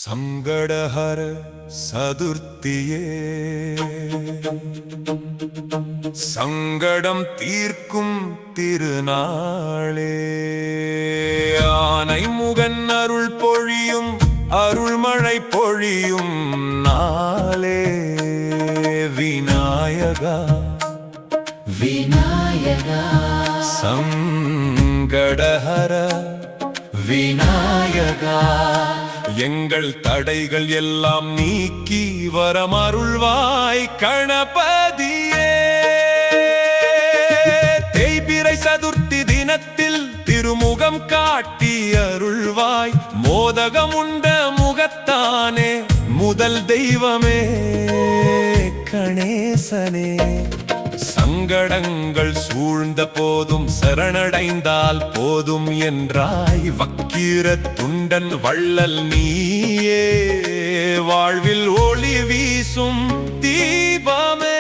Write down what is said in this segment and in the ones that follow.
சங்கடஹர சதுர்த்தியே சங்கடம் தீர்க்கும் திருநாளே ஆனை முகன் அருள் பொழியும் அருள்மழை பொழியும் நாளே விநாயகா விநாயகா சங்கடஹர விநாயகா எங்கள் தடைகள் எல்லாம் நீக்கி வரமருள்வாய் கணபதியே தேய்பிறை சதுர்த்தி தினத்தில் திருமுகம் காட்டி அருள்வாய் மோதகம் உண்ட முகத்தானே முதல் தெய்வமே கணேசனே சங்கடங்கள் சூழ்ந்த போதும் சரணடைந்தால் போதும் என்றாய் வக்கீர துண்டன் வள்ளல் நீயே வாழ்வில் ஒளி வீசும் தீபமே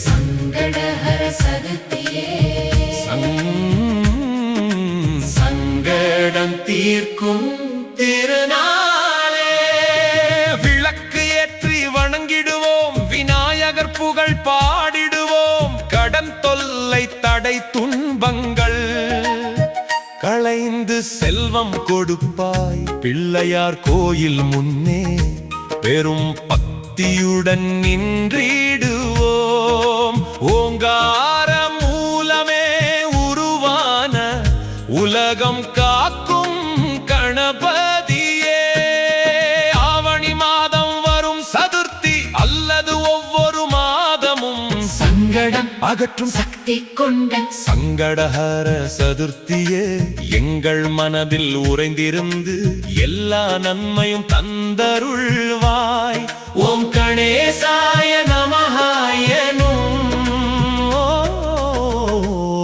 சங்கடஹர சதுர்த்தியே சங்கடம் தீர்க்கும் திருநாளே விளக்கு ஏற்றி வணங்கிடுவோம் விநாயகர் புகழ் பாடிடுவோம் கடன் தொல்லை தடை துன்பங்கள் களைந்து செல்வம் கொடுப்பாய் பிள்ளையார் கோயில் முன்னே பெரும் பக்தியுடன் நின்றிடுவோம் ஓங்கார மூலமே உருவான உலகம் காக்கும் கணபதியே ஆவணி மாதம் வரும் சதுர்த்தி அல்லது ஒவ்வொரு மாதமும் சங்கடம் அகற்றும் சக்தி கொண்ட சங்கடஹர சதுர்த்தியே எங்கள் மனதில் உறைந்திருந்து எல்லா நன்மையும் தந்தருள்வாய் ஓம் கணேசாய நமஹாயனும்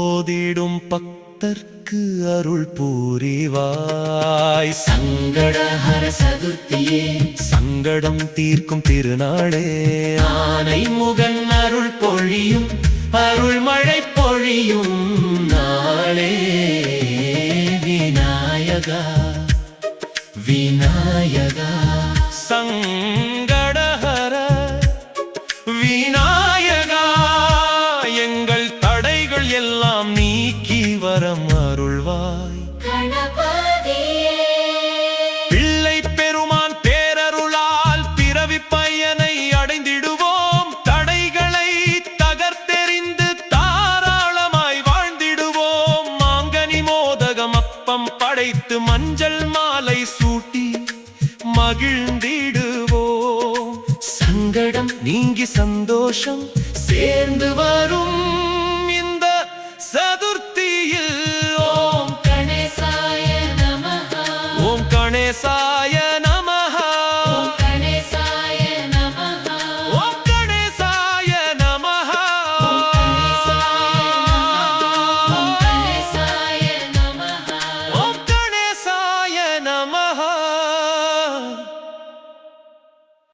ஓதிடும் பக்தர்க்கு அருள் புரிவாய் சங்கடஹர சதுர்த்தியே சங்கடம் தீர்க்கும் திருநாளே ஆனை முகன் அருள் பொழியும் அருள்மழை பொழியும் நாளே விநாயகா விநாயகா சங்கடஹர விநாயகா எங்கள் தடைகள் எல்லாம் நீக்கி வரம் அருள்வாய் கணபதியே பிள்ளை பெருமான் பேரருளால் பிறவி பயனை அடைந்திடுவோம் தடைகளை தகர்த்தெறிந்து தாராளமாய் வாழ்ந்திடுவோம் மாங்கனி மோதகம் அப்பம் படைத்து மஞ்சள் மாலை சூட்டி மகிழ்ந்திடுவோம் சங்கடம் நீங்கி சந்தோஷம் சேர